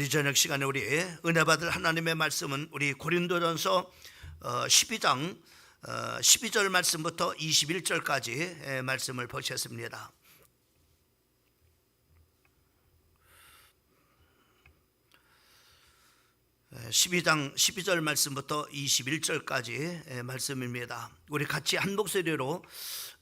오늘 이 저녁 시간에 우리 은혜 받을 하나님의 말씀은 우리 고린도전서 12장 12절 말씀부터 21절까지 말씀을 보셨습니다. 12장 12절 말씀부터 21절까지 말씀입니다. 우리 같이 한 목소리로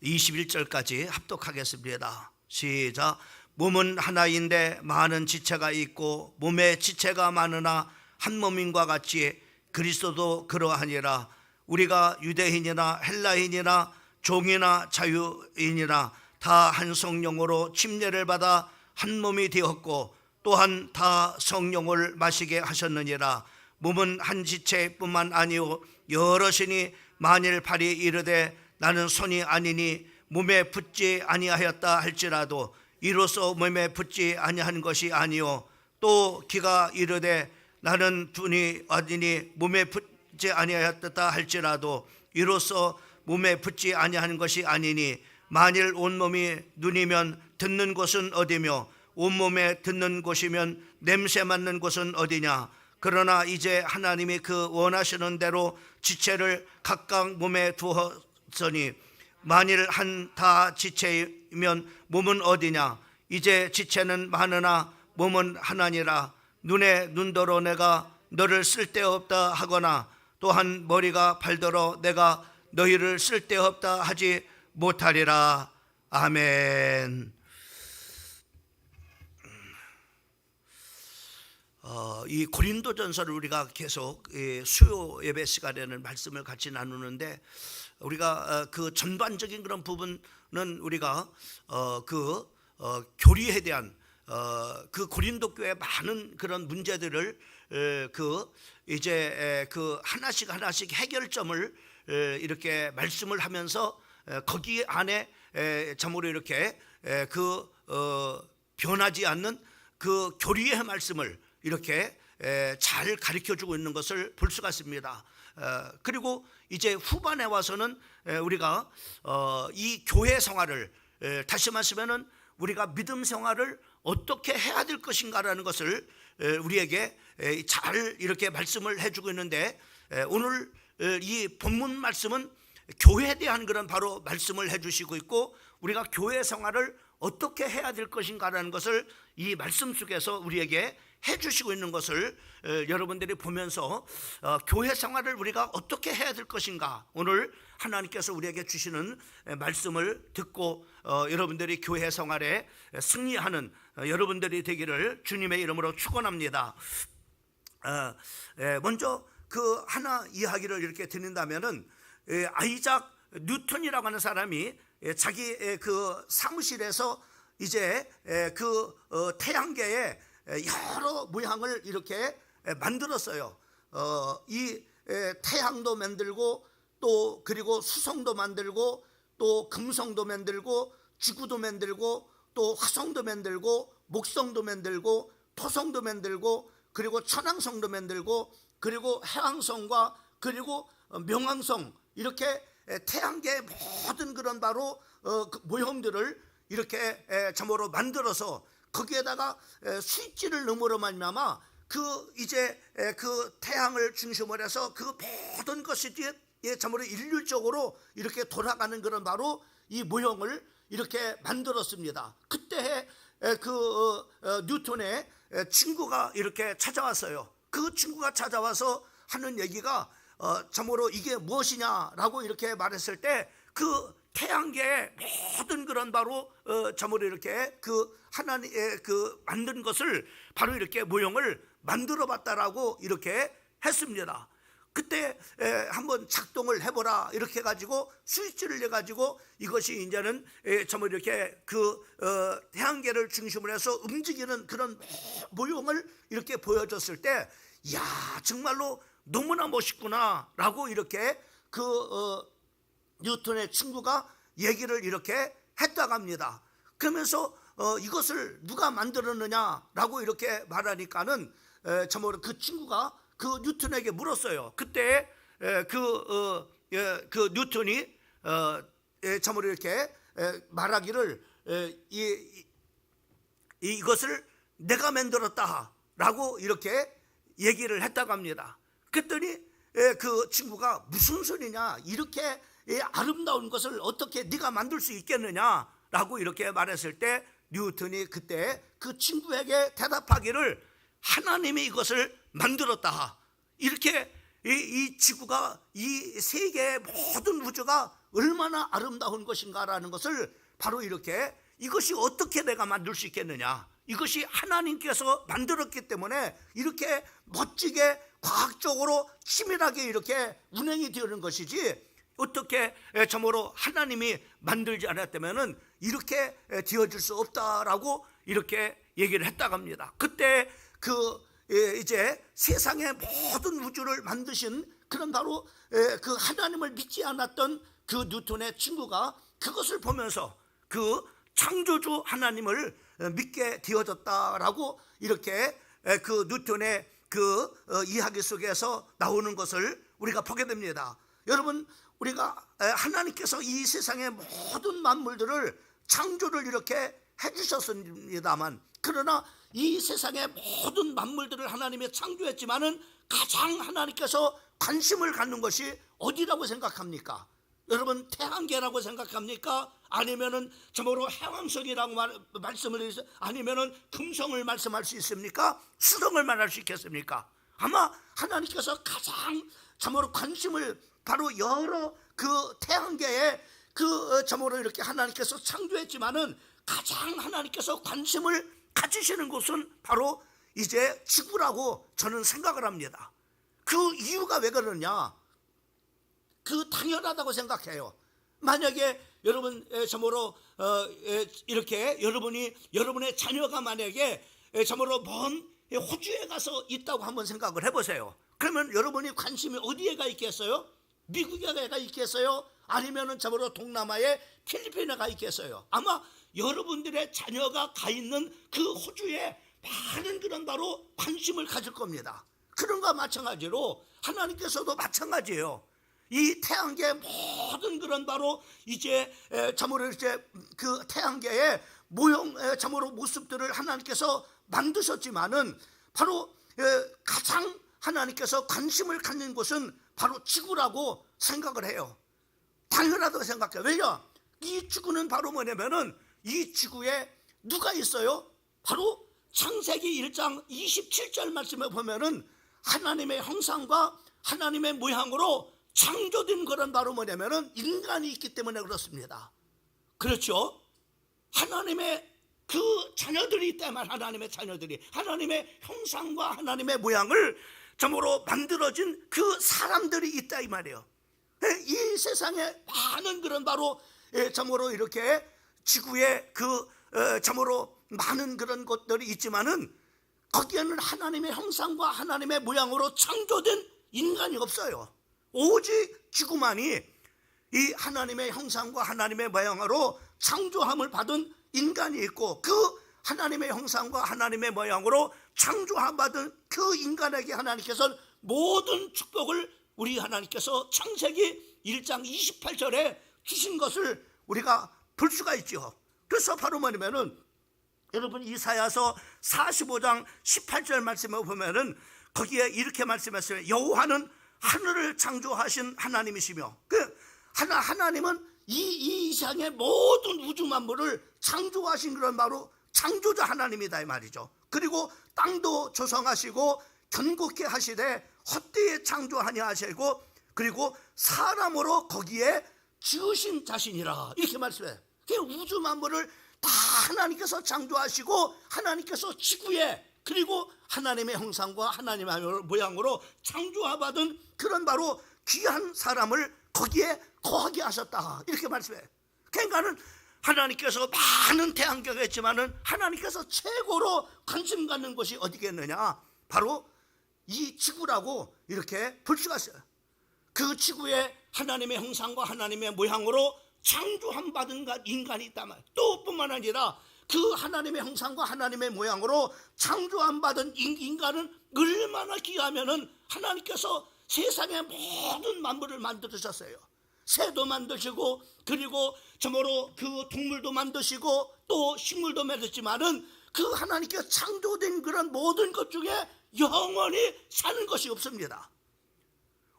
21절까지 합독하겠습니다. 시작. 몸은 하나인데 많은 지체가 있고 몸에 지체가 많으나 한 몸인과 같이 그리스도도 그러하니라. 우리가 유대인이나 헬라인이나 종이나 자유인이나 다 한 성령으로 침례를 받아 한 몸이 되었고 또한 다 성령을 마시게 하셨느니라. 몸은 한 지체뿐만 아니오 여럿이니 만일 발이 이르되 나는 손이 아니니 몸에 붙지 아니하였다 할지라도 이로써 몸에 붙지 아니한 것이 아니오 또 귀가 이르되 나는 눈이 아니니 몸에 붙지 아니하였다 할지라도 이로써 몸에 붙지 아니한 것이 아니니 만일 온몸이 눈이면 듣는 곳은 어디며 온몸에 듣는 곳이면 냄새 맡는 곳은 어디냐. 그러나 이제 하나님이 그 원하시는 대로 지체를 각각 몸에 두었으니 만일 한 다 지체이면 몸은 어디냐. 이제 지체는 많으나 몸은 하나니라. 눈에 눈더러 내가 너를 쓸데없다 하거나 또한 머리가 발더러 내가 너희를 쓸데없다 하지 못하리라. 아멘. 이 고린도전서를 우리가 계속 수요 예배 시간에는 말씀을 같이 나누는데 우리가 그 전반적인 그런 부분은 우리가 교리에 대한 그 고린도 교회의 많은 그런 문제들을 이제 하나씩 해결점을 이렇게 말씀을 하면서 거기 안에 참으로 이렇게 변하지 않는 그 교리의 말씀을 이렇게 잘 가르쳐주고 있는 것을 볼 수가 있습니다. 그리고 이제 후반에 와서는 우리가 이 교회 생활을 다시 말하면은 우리가 믿음 생활을 어떻게 해야 될 것인가라는 것을 우리에게 잘 이렇게 말씀을 해주고 있는데 오늘 이 본문 말씀은 교회에 대한 그런 바로 말씀을 해주시고 있고 우리가 교회 생활을 어떻게 해야 될 것인가라는 것을 이 말씀 속에서 우리에게 해주시고 있는 것을 여러분들이 보면서 교회 생활을 우리가 어떻게 해야 될 것인가 오늘 하나님께서 우리에게 주시는 말씀을 듣고 여러분들이 교회 생활에 승리하는 여러분들이 되기를 주님의 이름으로 축원합니다. 먼저 그 하나 이야기를 이렇게 드린다면은 아이작 뉴턴이라고 하는 사람이 자기 그 사무실에서 이제 태양계에 여러 모양을 이렇게 만들었어요. 이 태양도 만들고 또 그리고 수성도 만들고 또 금성도 만들고 지구도 만들고 또 화성도 만들고 목성도 만들고 토성도 만들고 그리고 천왕성도 만들고 그리고 해왕성과 그리고 명왕성 이렇게 태양계의 모든 그런 바로 모형들을 이렇게 참으로 만들어서 거기에다가 스위치를 넣음으로 말미암아 이제 그 태양을 중심으로 해서 그 모든 것이 참으로 일률적으로 이렇게 돌아가는 그런 바로 이 모형을 이렇게 만들었습니다. 그때 뉴턴의 친구가 이렇게 찾아왔어요. 그 친구가 찾아와서 하는 얘기가 참으로 이게 무엇이냐라고 이렇게 말했을 때 그 태양계의 모든 그런 바로 참으로 이렇게 하나님의 만든 것을 바로 이렇게 모형을 만들어 봤다라고 이렇게 했습니다. 그때 한번 작동을 해보라 이렇게 해가지고 스위치를 내가지고 이것이 이제는 참으로 이렇게 태양계를 중심으로 해서 움직이는 그런 모형을 이렇게 보여줬을 때 이야 정말로 너무나 멋있구나 라고 이렇게 뉴턴의 친구가 얘기를 이렇게 했다고 합니다. 그러면서 이것을 누가 만들었느냐라고 이렇게 말하니까는 참으로 그 친구가 그 뉴턴에게 물었어요. 그때 뉴턴이 참으로 이렇게 말하기를 이것을 내가 만들었다 라고 이렇게 얘기를 했다고 합니다. 그랬더니 그 친구가 무슨 소리냐, 이렇게 아름다운 것을 어떻게 네가 만들 수 있겠느냐 라고 이렇게 말했을 때 뉴턴이 그때 그 친구에게 대답하기를 하나님이 이것을 만들었다. 이렇게 이 지구가, 이 세계의 모든 우주가 얼마나 아름다운 것인가라는 것을 바로 이렇게, 이것이 어떻게 내가 만들 수 있겠느냐, 이것이 하나님께서 만들었기 때문에 이렇게 멋지게 과학적으로 치밀하게 이렇게 운행이 되는 것이지, 어떻게 참으로 하나님이 만들지 않았다면 이렇게 되어질 수 없다라고 이렇게 얘기를 했다고 합니다. 그때 이제 세상의 모든 우주를 만드신 그런 바로 그 하나님을 믿지 않았던 그 뉴턴의 친구가 그것을 보면서 그 창조주 하나님을 믿게 되어졌다라고 이렇게 그 뉴턴의 그 이야기 속에서 나오는 것을 우리가 보게 됩니다. 여러분, 우리가 하나님께서 이 세상의 모든 만물들을 창조를 이렇게 해주셨습니다만, 그러나 이 세상의 모든 만물들을 하나님이 창조했지만은 가장 하나님께서 관심을 갖는 것이 어디라고 생각합니까? 여러분, 태양계라고 생각합니까? 아니면은 참으로 해왕성이라고 말씀을 해서, 아니면은 금성을 말씀할 수 있습니까? 수성을 말할 수 있겠습니까? 아마 하나님께서 가장 참으로 관심을 바로 여러 그 태양계에 그 참으로 이렇게 하나님께서 창조했지만은 가장 하나님께서 관심을 가지시는 곳은 바로 이제 지구라고 저는 생각을 합니다. 그 이유가 왜 그러냐? 그 당연하다고 생각해요. 만약에 여러분 참으로 이렇게 여러분의 자녀가 만약에 참으로 먼 호주에 가서 있다고 한번 생각을 해보세요. 그러면 여러분이 관심이 어디에 가 있겠어요? 미국에 가 있겠어요? 아니면은 참으로 동남아의 필리핀에 가 있겠어요? 아마 여러분들의 자녀가 가 있는 그 호주에 많은 그런 바로 관심을 가질 겁니다. 그런 것과 마찬가지로 하나님께서도 마찬가지예요. 이 태양계의 모든 그런 바로 이제 참으로 이제 그 태양계의 모형 참으로 모습들을 하나님께서 만드셨지만은 바로 가장 하나님께서 관심을 갖는 곳은 바로 지구라고 생각을 해요. 당연하다고 생각해요. 왜냐? 이 지구는 바로 뭐냐면은 이 지구에 누가 있어요? 바로 창세기 1장 27절 말씀에 보면은 하나님의 형상과 하나님의 모양으로 창조된 그런 바로 뭐냐면은 인간이 있기 때문에 그렇습니다. 그렇죠? 하나님의 그 자녀들이 있다면, 하나님의 자녀들이 하나님의 형상과 하나님의 모양을 참으로 만들어진 그 사람들이 있다 이 말이에요. 이 세상에 많은 그런 바로 참으로 이렇게 지구에 그 참으로 많은 그런 것들이 있지만은 거기에는 하나님의 형상과 하나님의 모양으로 창조된 인간이 없어요. 오직 지구만이 이 하나님의 형상과 하나님의 모양으로 창조함을 받은 인간이 있고, 그 하나님의 형상과 하나님의 모양으로 창조함 받은 그 인간에게 하나님께서는 모든 축복을 우리 하나님께서 창세기 1장 28절에 주신 것을 우리가 볼 수가 있죠. 그래서 바로 뭐냐면은 여러분 이사야서 45장 18절 말씀을 보면은 거기에 이렇게 말씀했어요. 여호와는 하늘을 창조하신 하나님이시며, 하나님은 이 이상의 모든 우주 만물을 창조하신 그런 바로 창조자 하나님이다 이 말이죠. 그리고 땅도 조성하시고 견고케 하시되 헛되이 창조하냐 하시고, 그리고 사람으로 거기에 지으신 자신이라 이렇게 말씀해요. 우주 만물을 다 하나님께서 창조하시고 하나님께서 지구에, 그리고 하나님의 형상과 하나님의 모양으로 창조받은 그런 바로 귀한 사람을 거기에 거하게 하셨다 이렇게 말씀해요. 그러니까는 하나님께서 많은 태양계가 있지만은 하나님께서 최고로 관심 갖는 곳이 어디겠느냐? 바로 이 지구라고 이렇게 볼 수가 있어요. 그 지구에 하나님의 형상과 하나님의 모양으로 창조함 받은 인간이 있다면, 또 뿐만 아니라 그 하나님의 형상과 하나님의 모양으로 창조함 받은 인간은 얼마나 귀하면은 하나님께서 세상의 모든 만물을 만드셨어요. 새도 만드시고, 그리고 참으로 그 동물도 만드시고 또 식물도 만드시지만은 그 하나님께 창조된 그런 모든 것 중에 영원히 사는 것이 없습니다.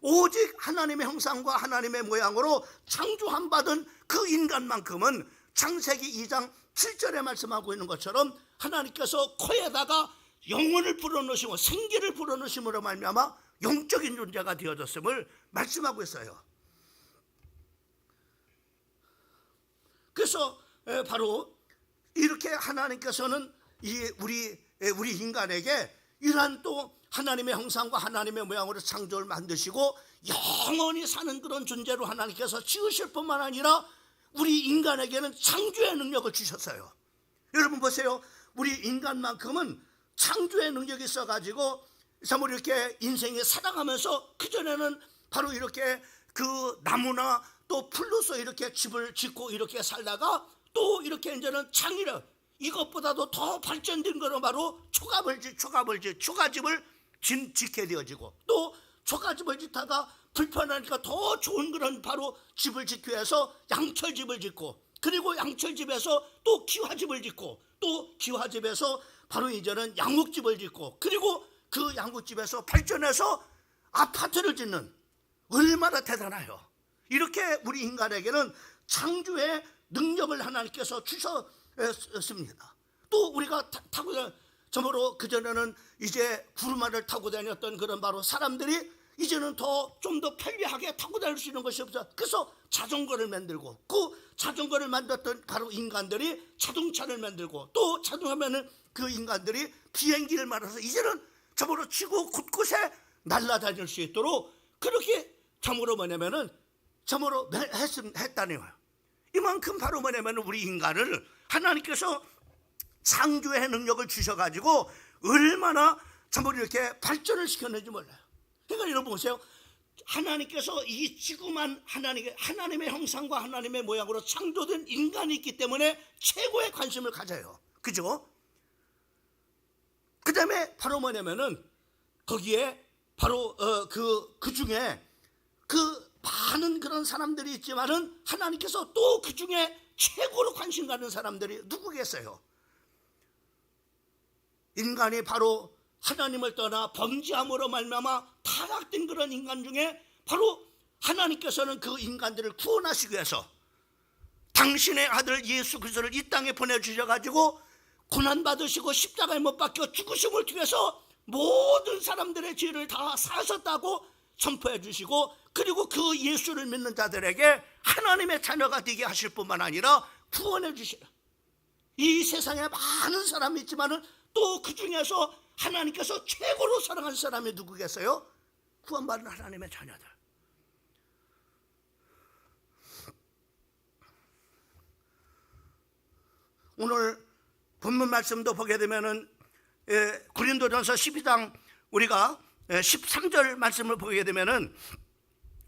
오직 하나님의 형상과 하나님의 모양으로 창조한 받은 그 인간만큼은 창세기 2장 7절에 말씀하고 있는 것처럼 하나님께서 코에다가 영혼을 불어넣으시고 생기를 불어넣으심으로 말미암아 영적인 존재가 되어졌음을 말씀하고 있어요. 그래서 바로 이렇게 하나님께서는 우리 인간에게 이러한 또 하나님의 형상과 하나님의 모양으로 창조를 만드시고 영원히 사는 그런 존재로 하나님께서 지으실 뿐만 아니라 우리 인간에게는 창조의 능력을 주셨어요. 여러분 보세요. 우리 인간만큼은 창조의 능력이 있어가지고 참 이렇게 인생에 살아가면서 그전에는 바로 이렇게 그 나무나 또 풀로서 이렇게 집을 짓고 이렇게 살다가 또 이렇게 이제는 창의력, 이것보다도 더 발전된 거는 바로 초가집을 짓게 되어지고, 또 초가집을 짓다가 불편하니까 더 좋은 그런 바로 집을 짓기 위해서 양철집을 짓고, 그리고 양철집에서 또 기와집을 짓고, 또 기와집에서 바로 이제는 양옥집을 짓고, 그리고 그 양옥집에서 발전해서 아파트를 짓는, 얼마나 대단해요. 이렇게 우리 인간에게는 창조의 능력을 하나님께서 주셨습니다. 또 우리가 타고 저으로 그전에는 이제 구르마를 타고 다녔던 그런 바로 사람들이 이제는 좀 더 편리하게 타고 다닐 수 있는 것이 없어. 그래서 자전거를 만들고, 그 자전거를 만들었던 바로 인간들이 자동차를 만들고, 또 자동차면은 그 인간들이 비행기를 만들어서 이제는 저으로 지구 곳곳에 날아다닐 수 있도록 그렇게 참으로 뭐냐면은 참으로 했다는 거예요. 이만큼 바로 뭐냐면 우리 인간을 하나님께서 창조의 능력을 주셔가지고 얼마나 참으로 이렇게 발전을 시켰는지 몰라요. 그러니까 여러분 보세요. 하나님께서 이 지구만 하나님의 형상과 하나님의 모양으로 창조된 인간이 있기 때문에 최고의 관심을 가져요. 그죠? 그 다음에 바로 뭐냐면은 거기에 바로 그 중에 그 많은 그런 사람들이 있지만은 하나님께서 또 그 중에 최고로 관심 가는 사람들이 누구겠어요? 인간이 바로 하나님을 떠나 범죄함으로 말미암아 타락된 그런 인간 중에 바로 하나님께서는 그 인간들을 구원하시기 위해서 당신의 아들 예수 그리스도를 이 땅에 보내주셔가지고 고난받으시고 십자가에 못 박혀 죽으심을 통해서 모든 사람들의 죄를 다 사하셨다고 선포해 주시고, 그리고 그 예수를 믿는 자들에게 하나님의 자녀가 되게 하실 뿐만 아니라 구원해 주시라. 이 세상에 많은 사람이 있지만은 또 그 중에서 하나님께서 최고로 사랑하는 사람이 누구겠어요? 구원받은 하나님의 자녀들. 오늘 본문 말씀도 보게 되면은 고린도전서 12장 우리가 13절 말씀을 보게 되면은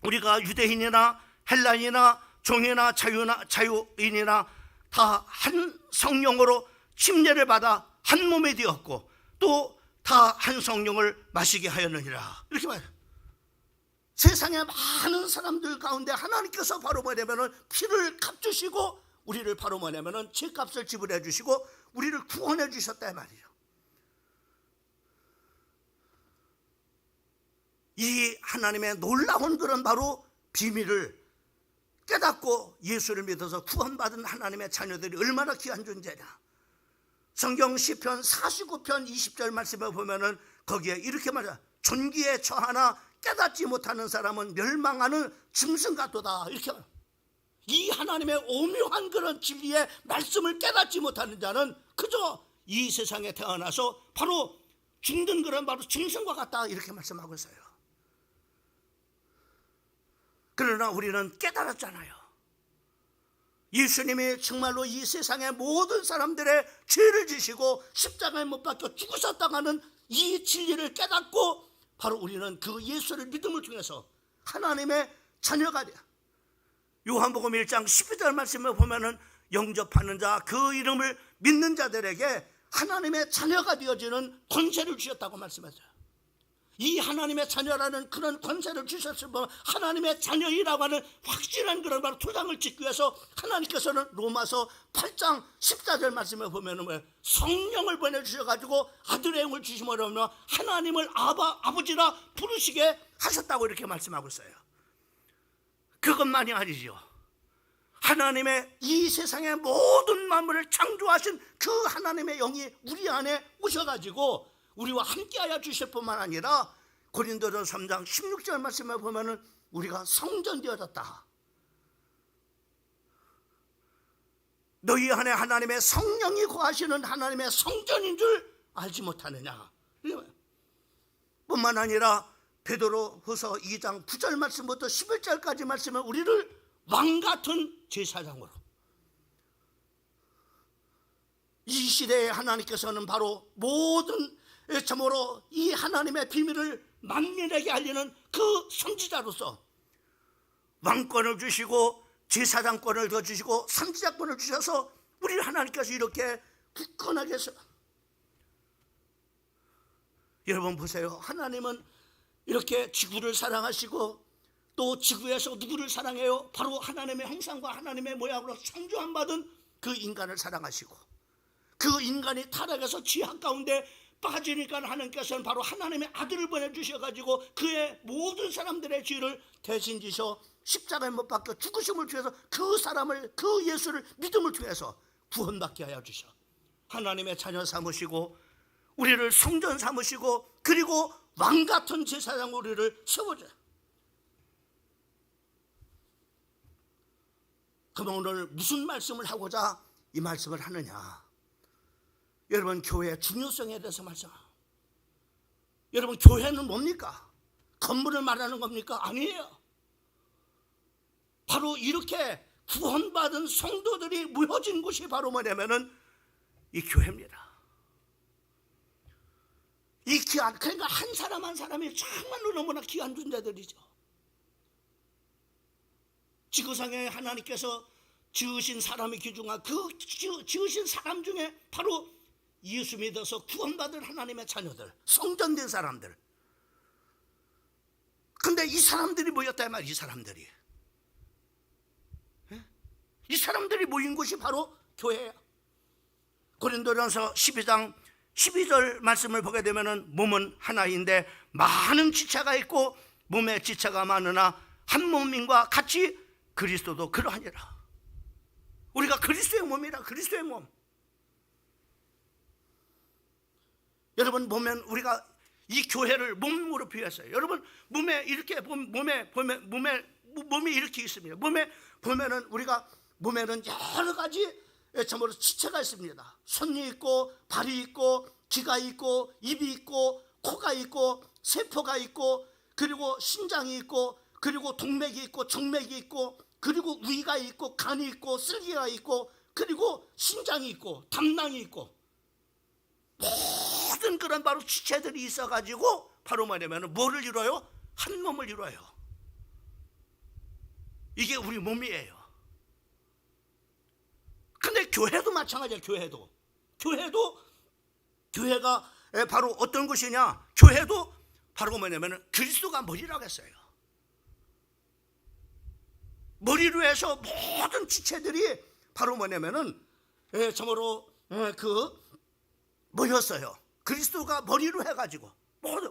우리가 유대인이나 헬라인이나 종이나 자유인이나 다 한 성령으로 침례를 받아 한 몸이 되었고 또 다 한 성령을 마시게 하였느니라. 이렇게 말해요. 세상에 많은 사람들 가운데 하나님께서 바로 뭐냐면은 피를 값주시고 우리를 바로 뭐냐면은 죄값을 지불해 주시고 우리를 구원해 주셨다 말이에요. 이 하나님의 놀라운 그런 바로 비밀을 깨닫고 예수를 믿어서 구원받은 하나님의 자녀들이 얼마나 귀한 존재냐. 성경 시편 49편 20절 말씀에 보면은 거기에 이렇게 말해요. 존귀에 처하나 깨닫지 못하는 사람은 멸망하는 짐승 같도다. 이렇게 말해요. 이 하나님의 오묘한 그런 진리의 말씀을 깨닫지 못하는 자는 그저 이 세상에 태어나서 바로 죽는 그런 바로 짐승과 같다. 이렇게 말씀하고 있어요. 그러나 우리는 깨달았잖아요. 예수님이 정말로 이 세상의 모든 사람들의 죄를 지시고 십자가에 못 박혀 죽으셨다고 하는 이 진리를 깨닫고 바로 우리는 그 예수를 믿음을 통해서 하나님의 자녀가 돼요. 요한복음 1장 12절 말씀을 보면은 영접하는 자, 그 이름을 믿는 자들에게 하나님의 자녀가 되어지는 권세를 주셨다고 말씀하세요. 이 하나님의 자녀라는 그런 권세를 주셨으면 하나님의 자녀이라고 하는 확실한 그런 바로 도장을 찍기 위해서 하나님께서는 로마서 8장 14절 말씀에 보면은 성령을 보내주셔가지고 아들의 영을 주심으로 하나님을 아버지라 부르시게 하셨다고 이렇게 말씀하고 있어요. 그것만이 아니죠. 하나님의 이 세상의 모든 만물을 창조하신 그 하나님의 영이 우리 안에 오셔가지고 우리와 함께하여 주실 뿐만 아니라 고린도전 3장 16절 말씀에 보면은 우리가 성전되어졌다. 너희 안에 하나님의 성령이 거하시는 하나님의 성전인 줄 알지 못하느냐. 뿐만 아니라 베드로후서 2장 9절 말씀부터 11절까지 말씀은 우리를 왕같은 제사장으로, 이 시대에 하나님께서는 바로 모든 참으로 이 하나님의 비밀을 만민에게 알리는 그 선지자로서 왕권을 주시고 제사장권을 더 주시고 선지자권을 주셔서 우리를 하나님께서 이렇게 굳건하게 해서, 여러분 보세요. 하나님은 이렇게 지구를 사랑하시고 또 지구에서 누구를 사랑해요? 바로 하나님의 형상과 하나님의 모양으로 창조한 받은 그 인간을 사랑하시고, 그 인간이 타락해서 지악 가운데 빠지니까 하나님께서는 바로 하나님의 아들을 보내주셔가지고 그의 모든 사람들의 죄를 대신 지셔 십자가에 못 박혀 죽으심을 통해서 그 사람을, 그 예수를 믿음을 통해서 구원받게 하여 주셔 하나님의 자녀 삼으시고 우리를 성전 삼으시고 그리고 왕같은 제사장 우리를 세워줘요. 그럼 오늘 무슨 말씀을 하고자 이 말씀을 하느냐? 여러분, 교회의 중요성에 대해서 말씀합니다. 여러분, 교회는 뭡니까? 건물을 말하는 겁니까? 아니에요. 바로 이렇게 구원받은 성도들이 모여진 곳이 바로 뭐냐면은 이 교회입니다. 이 귀한, 그러니까 한 사람 한 사람이 정말로 너무나 귀한 존재들이죠. 지구상에 하나님께서 지으신 사람이 기중한 그 지으신 사람 중에 바로 예수 믿어서 구원받을 하나님의 자녀들, 성전된 사람들. 근데 이 사람들이 모였다 말, 이 사람들이. 이 사람들이 모인 곳이 바로 교회예요. 고린도전서 12장 12절 말씀을 보게 되면은 몸은 하나인데 많은 지체가 있고 몸에 지체가 많으나 한 몸인과 같이 그리스도도 그러하니라. 우리가 그리스도의 몸이라, 그리스도의 몸. 여러분 보면 우리가 이 교회를 몸으로 비유했어요. 여러분 몸에 이렇게 몸이 이렇게 있습니다. 몸에 보면은 우리가 몸에는 여러 가지 참으로 지체가 있습니다. 손이 있고 발이 있고 귀가 있고 입이 있고 코가 있고 세포가 있고 그리고 심장이 있고 그리고 동맥이 있고 정맥이 있고 그리고 위가 있고 간이 있고 쓸개가 있고 그리고 신장이 있고 담낭이 있고 모든 그런 바로 지체들이 있어가지고 바로 뭐냐면 뭐를 이뤄요? 한 몸을 이뤄요. 이게 우리 몸이에요. 근데 교회도 마찬가지예요. 교회가 바로 어떤 것이냐? 교회도 바로 뭐냐면 그리스도가 머리라고 했어요. 머리로 해서 모든 지체들이 바로 뭐냐면은 참으로 모였어요. 그리스도가 머리로 해가지고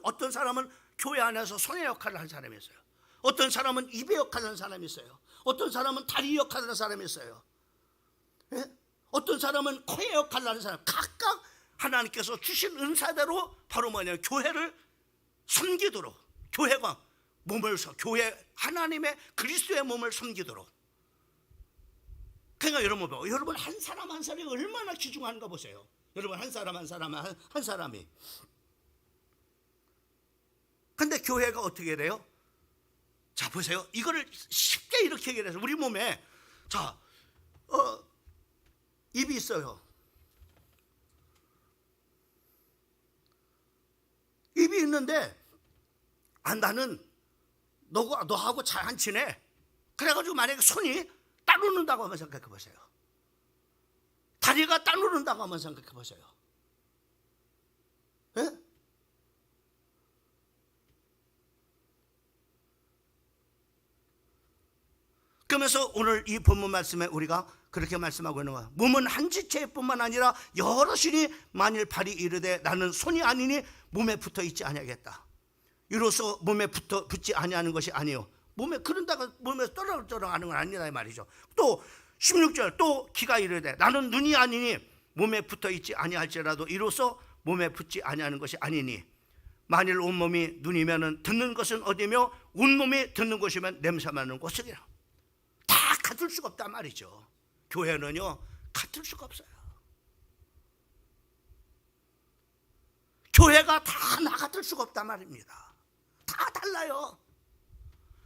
어떤 사람은 교회 안에서 손의 역할을 하는 사람이 있어요. 어떤 사람은 입의 역할을 하는 사람이 있어요. 어떤 사람은 다리 역할을 하는 사람이 있어요. 어떤 사람은 코의 역할을 하는 사람. 각각 하나님께서 주신 은사대로 바로 뭐냐면 교회를 섬기도록, 교회가 몸을 교회 하나님의 그리스도의 몸을 섬기도록. 그러니까 여러분 한 사람 한 사람이 얼마나 귀중한가 보세요. 여러분 한 사람 한 사람이. 근데 교회가 어떻게 돼요? 자 보세요. 이거를 쉽게 이렇게 얘기해서 우리 몸에 입이 있어요. 입이 있는데 나는 너하고 잘 안 친해. 그래가지고 만약에 손이 따누른다고 한번 생각해 보세요. 다리가 따누른다고 한번 생각해 보세요. 그러면서 오늘 이 본문 말씀에 우리가 그렇게 말씀하고 있는 거야. 몸은 한 지체뿐만 아니라 여럿이니 만일 발이 이르되 나는 손이 아니니 몸에 붙어 있지 아니하겠다. 이로써 몸에 붙지 아니하는 것이 아니요 몸에 그런다고 몸에서 떨어져가는 건 아니다 이 말이죠. 또 16절 또 귀가 이르되 나는 눈이 아니니 몸에 붙어 있지 아니할지라도 이로써 몸에 붙지 아니하는 것이 아니니 만일 온몸이 눈이면 듣는 것은 어디며 온몸이 듣는 곳이면 냄새나는 곳이라. 다 같을 수가 없단 말이죠. 교회는요 같을 수가 없어요. 교회가 다 나 같을 수가 없단 말입니다. 다 달라요.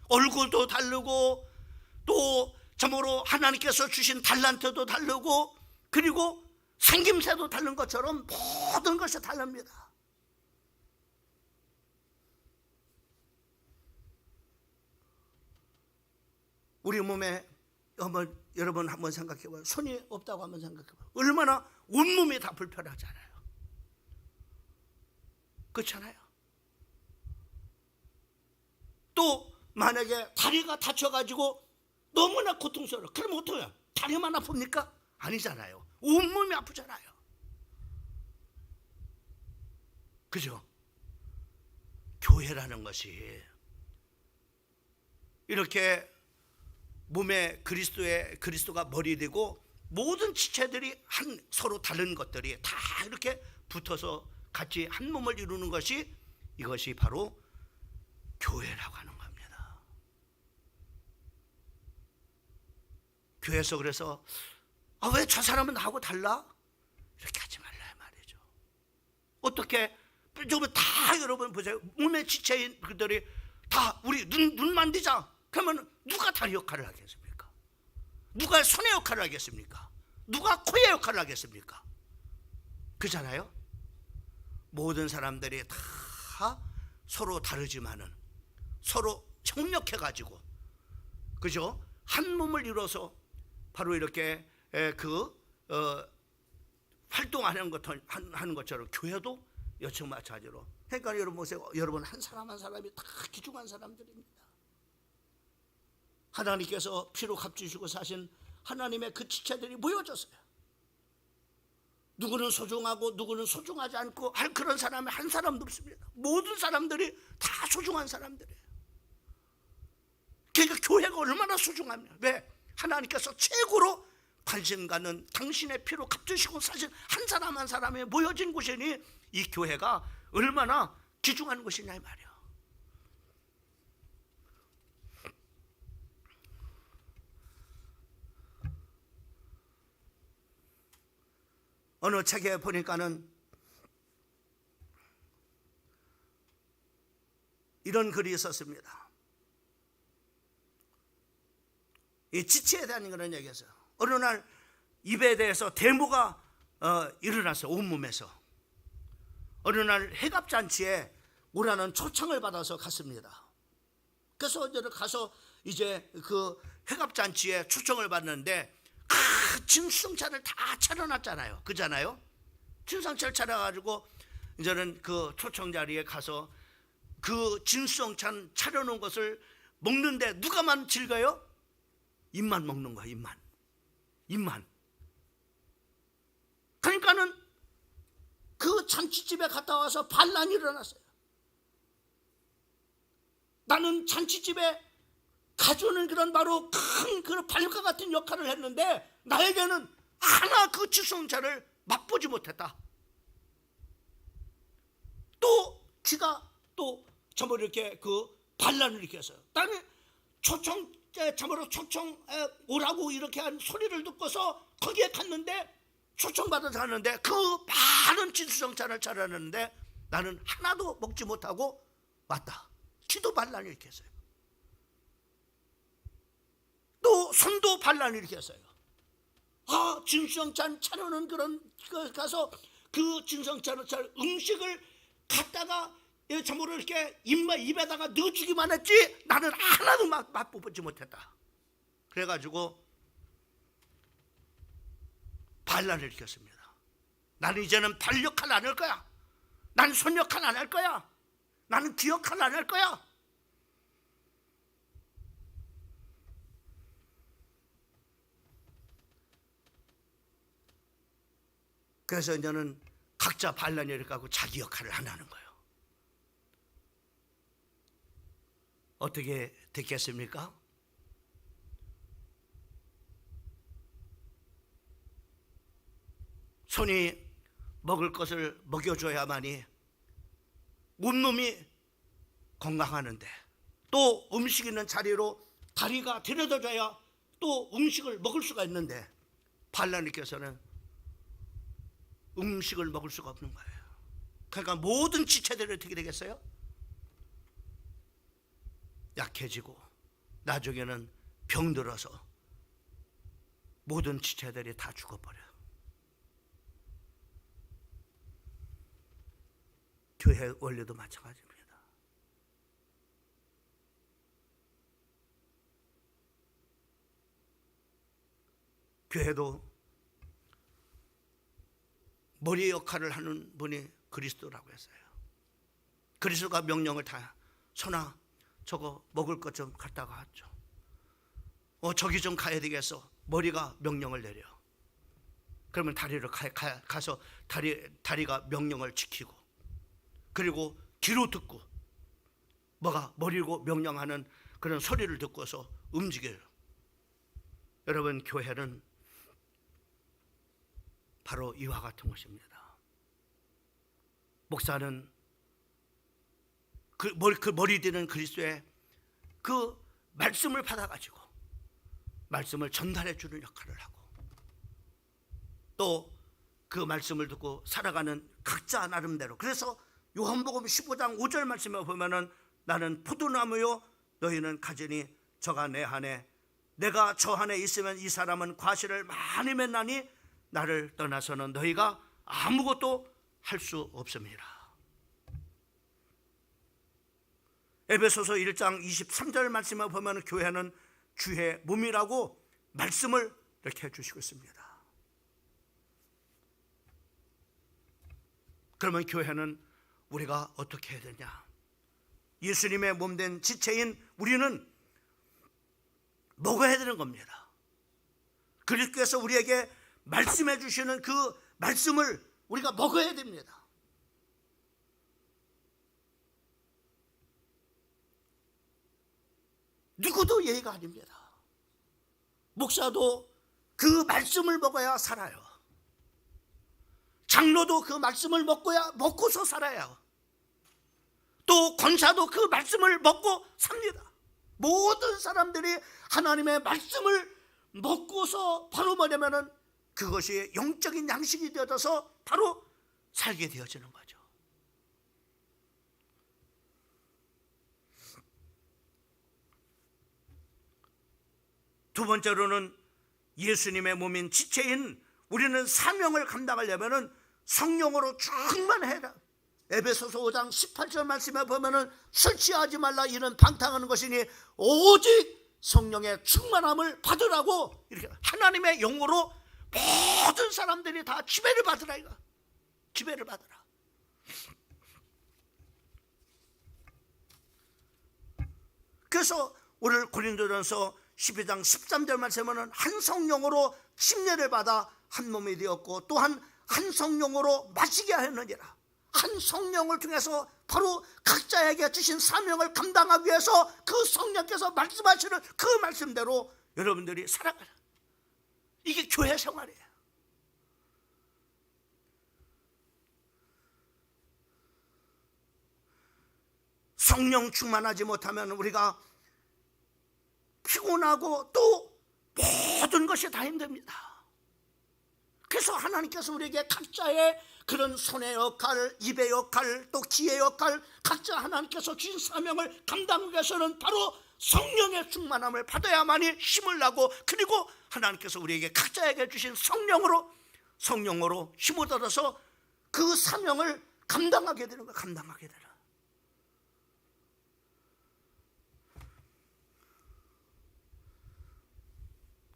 얼굴도 다르고 또 참으로 하나님께서 주신 달란트도 다르고 그리고 생김새도 다른 것처럼 모든 것이 다릅니다. 우리 몸에 여러분 한번 생각해봐요. 손이 없다고 한번 생각해봐요. 얼마나 온몸이 다 불편하잖아요. 그렇잖아요. 또 만약에 다리가 다쳐가지고 너무나 고통스러워. 그럼 어떡해요? 다리만 아픕니까? 아니잖아요. 온몸이 아프잖아요. 그죠? 교회라는 것이 이렇게 몸에 그리스도가 머리 되고 모든 지체들이 서로 다른 것들이 다 이렇게 붙어서 같이 한 몸을 이루는 것이 이것이 바로 교회라고 하는 겁니다. 교회에서 그래서 왜 저 사람은 나하고 달라? 이렇게 하지 말라 말이죠. 어떻게 다 여러분 보세요. 몸의 지체인 그들이 다 우리 눈 만지자. 그러면 누가 다리 역할을 하겠습니까? 누가 손의 역할을 하겠습니까? 누가 코의 역할을 하겠습니까? 그잖아요. 모든 사람들이 다 서로 다르지만은 서로 협력해가지고 그죠? 한 몸을 이뤄서 바로 이렇게 활동하는 것처럼 교회도 여청 마찬가지로. 그러니까 여러분 보세요. 여러분 한 사람 한 사람이 다 귀중한 사람들입니다. 하나님께서 피로 값주시고 사신 하나님의 그 지체들이 모여졌어요. 누구는 소중하고 누구는 소중하지 않고 할 그런 사람이 한 사람도 없습니다. 모든 사람들이 다 소중한 사람들이에요. 그러니까 교회가 얼마나 소중합니까? 왜? 하나님께서 최고로 관심 갖는 당신의 피로 값주시고 사신 한 사람 한 사람이 모여진 곳이니 이 교회가 얼마나 귀중한 곳이냐 이 말이에요. 어느 책에 보니까는 이런 글이 있었습니다. 이 지체에 대한 그런 얘기였어요. 어느 날 입에 대해서 데모가 일어났어요. 온몸에서. 어느 날 해갑잔치에 오라는 초청을 받아서 갔습니다. 그래서 가서 이제 그 해갑잔치에 초청을 받는데 그 진수성찬을 다 차려놨잖아요. 그잖아요. 진수성찬을 차려가지고 이제는 그 초청 자리에 가서 그 진수성찬 차려놓은 것을 먹는데 누가만 즐겨요? 입만 먹는 거야. 입만. 그러니까는 그 잔치집에 갔다 와서 반란이 일어났어요. 나는 잔치집에 가져오는 그런 바로 큰 그런 발과 같은 역할을 했는데 나에게는 하나 그 진수성찬을 맛보지 못했다. 또 지가 또 참으로 이렇게 그 반란을 일으켰어요. 나는 참으로 초청 오라고 이렇게 한 소리를 듣고서 거기에 갔는데 초청받아서 갔는데 그 많은 진수성찬을 차렸는데 나는 하나도 먹지 못하고 왔다. 기도 반란을 일으켰어요. 또 손도 반란을 일으켰어요. 진수성찬 차려는 그런 가서 그 진수성찬을 음식을 갖다가 참으로 이렇게 입에다가 넣어주기만 했지 나는 하나도 맛보지 못했다. 그래가지고 반란을 일으켰습니다. 나는 이제는 발 역할 안 할 거야. 나는 손 역할 안 할 거야. 나는 귀 역할 안 할 거야. 그래서 이제는 각자 반란을 가고 자기 역할을 안 하는 거예요. 어떻게 됐겠습니까? 손이 먹을 것을 먹여줘야만이 온몸이 건강하는데, 또 음식 있는 자리로 다리가 데려다줘야 또 음식을 먹을 수가 있는데, 반란님께서는 음식을 먹을 수가 없는 거예요. 그러니까 모든 지체들이 어떻게 되겠어요? 약해지고 나중에는 병들어서 모든 지체들이 다 죽어버려요. 교회 원리도 마찬가지입니다. 교회도 머리 역할을 하는 분이 그리스도라고 했어요. 그리스도가 명령을 다, 선아 저거 먹을 것 좀 갖다가 왔죠. 저기 좀 가야 되겠어. 머리가 명령을 내려. 그러면 다리를 가서 다리가 명령을 지키고, 그리고 귀로 듣고, 머리고 명령하는 그런 소리를 듣고서 움직여요. 여러분, 교회는 바로 이와 같은 것입니다. 목사는 그 머리 되는 그리스도의 그 말씀을 받아가지고 말씀을 전달해 주는 역할을 하고, 또 그 말씀을 듣고 살아가는 각자 나름대로. 그래서 요한복음 15장 5절 말씀에 보면은 나는 포도나무요 너희는 가지니 저가 내 안에 내가 저 안에 있으면 이 사람은 과실을 많이 맺나니 나를 떠나서는 너희가 아무것도 할 수 없습니다. 에베소서 1장 23절 말씀에 보면 교회는 주의 몸이라고 말씀을 이렇게 해주시고 있습니다. 그러면 교회는 우리가 어떻게 해야 되냐? 예수님의 몸된 지체인 우리는 먹어야 되는 겁니다. 그리스도께서 우리에게 말씀해 주시는 그 말씀을 우리가 먹어야 됩니다. 누구도 예의가 아닙니다. 목사도 그 말씀을 먹어야 살아요. 장로도 그 말씀을 먹고서 살아요. 또 권사도 그 말씀을 먹고 삽니다. 모든 사람들이 하나님의 말씀을 먹고서 바로 뭐냐면은 그것이 영적인 양식이 되어져서 바로 살게 되어지는 거죠. 두 번째로는 예수님의 몸인 지체인 우리는 사명을 감당하려면은 성령으로 충만해라. 에베소서 5장 18절 말씀에 보면은 술 취하지 말라 이는 방탕하는 것이니 오직 성령의 충만함을 받으라고, 이렇게 하나님의 영으로 모든 사람들이 다 지배를 받으라. 이거 지배를 받으라. 그래서 오늘 고린도전서 12장 13절 말씀에는 한 성령으로 침례를 받아 한 몸이 되었고 또한 한 성령으로 마시게 하였느니라. 한 성령을 통해서 바로 각자에게 주신 사명을 감당하기 위해서 그 성령께서 말씀하시는 그 말씀대로 여러분들이 살아가라. 이게 교회 생활이에요. 성령 충만하지 못하면 우리가 피곤하고 또 모든 것이 다 힘듭니다. 그래서 하나님께서 우리에게 각자의 그런 손의 역할, 입의 역할, 또 귀의 역할, 각자 하나님께서 주신 사명을 감당하기 위해서는 바로 성령의 충만함을 받아야만이 힘을 나고, 그리고 하나님께서 우리에게 각자에게 주신 성령으로 힘을 얻어서 그 사명을 감당하게 되는 거예요. 감당하게 되는.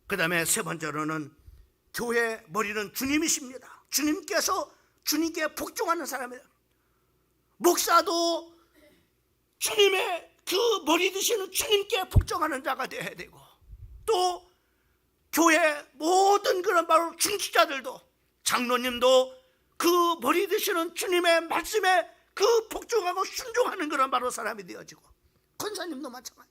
그 다음에 세 번째로는 교회 머리는 주님이십니다. 주님께 복종하는 사람이에요. 목사도 주님의 그 머리 되시는 주님께 복종하는 자가 되어야 되고, 또 교회 모든 그런 바로 중직자들도, 장로님도 그 머리 되시는 주님의 말씀에 그 복종하고 순종하는 그런 바로 사람이 되어지고, 권사님도 마찬가지.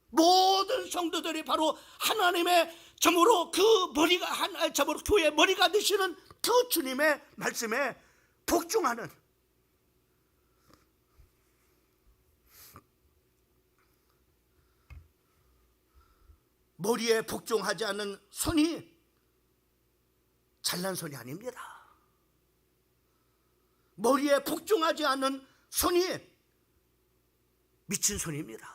모든 성도들이 바로 하나님의 점으로 그 머리가 점으로 교회의 머리가 되시는 그 주님의 말씀에 복종하는, 머리에 복종하지 않는 손이 잘난 손이 아닙니다. 머리에 복종하지 않는 손이 미친 손입니다.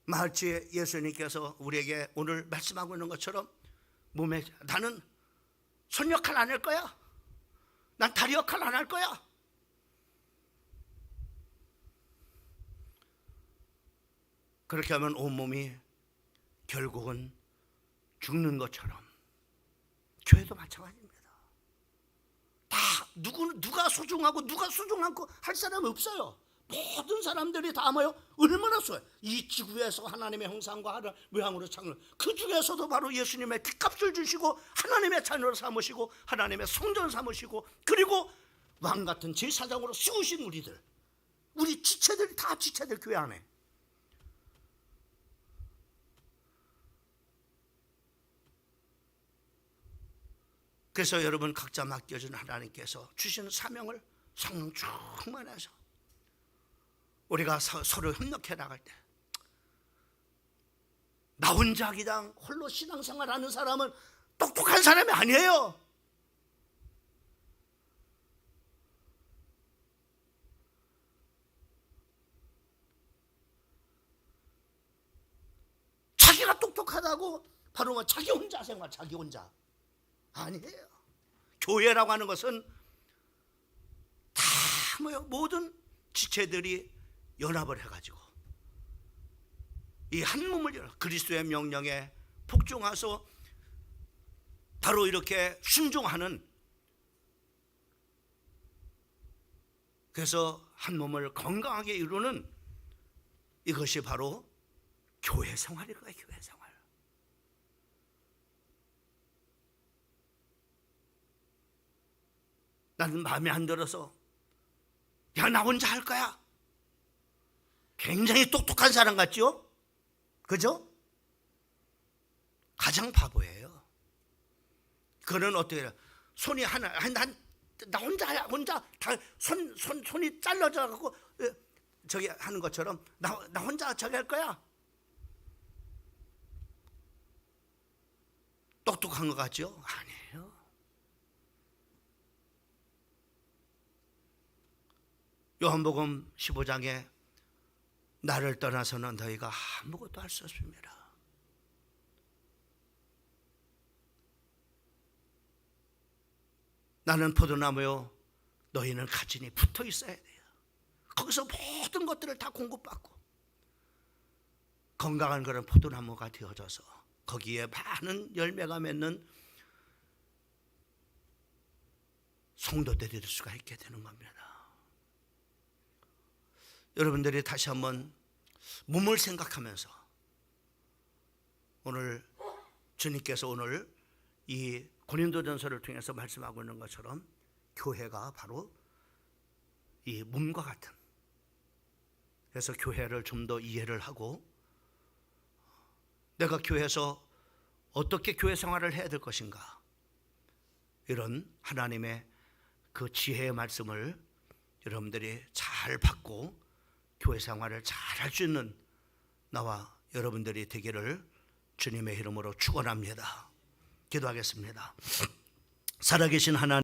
마치 예수님께서 우리에게 오늘 말씀하고 있는 것처럼, 몸에 나는 손 역할 안 할 거야, 난 다리 역할 안 할 거야, 그렇게 하면 온몸이 결국은 죽는 것처럼 교회도 마찬가지입니다. 다 누가 소중하고 누가 소중하고 할 사람이 없어요. 모든 사람들이 다 뭐요? 얼마나 소요? 이 지구에서 하나님의 형상과 모양으로 창을, 그 중에서도 바로 예수님의 핏값을 주시고 하나님의 자녀로 삼으시고 하나님의 성전 삼으시고, 그리고 왕 같은 제사장으로 세우신 우리들, 우리 지체들이 다 지체들 교회 안에. 그래서 여러분 각자 맡겨준 하나님께서 주시는 사명을 성령 충만해서 우리가 서로 협력해 나갈 때, 나 혼자 그냥 홀로 신앙생활하는 사람은 똑똑한 사람이 아니에요. 자기가 똑똑하다고 바로 뭐 자기 혼자 생활, 자기 혼자 아니에요. 교회라고 하는 것은 다 뭐요? 모든 지체들이 연합을 해가지고 이 한 몸을 열어 그리스도의 명령에 복종하서 바로 이렇게 순종하는, 그래서 한 몸을 건강하게 이루는 이것이 바로 교회 생활일 거예요. 교회 생활. 나는 마음에 안 들어서 야, 나 혼자 할 거야. 굉장히 똑똑한 사람 같죠? 그죠? 가장 바보예요. 그는 어떻게 해요? 손이 나 혼자 다 손이 잘라져 갖고 저기 하는 것처럼 나 혼자 저기 할 거야. 똑똑한 것 같죠? 아니에요. 요한복음 15장에 나를 떠나서는 너희가 아무것도 할 수 없습니다. 나는 포도나무요, 너희는 가지니 붙어 있어야 돼요. 거기서 모든 것들을 다 공급받고 건강한 그런 포도나무가 되어져서 거기에 많은 열매가 맺는 성도들이 될 수가 있게 되는 겁니다. 여러분들이 다시 한번 몸을 생각하면서, 오늘 주님께서 오늘 이 고린도전서를 통해서 말씀하고 있는 것처럼 교회가 바로 이 몸과 같은, 그래서 교회를 좀 더 이해를 하고 내가 교회에서 어떻게 교회 생활을 해야 될 것인가, 이런 하나님의 그 지혜의 말씀을 여러분들이 잘 받고 교회 생활을 잘 할 수 있는 나와 여러분들이 되기를 주님의 이름으로 축원합니다. 기도하겠습니다. 살아계신 하나님,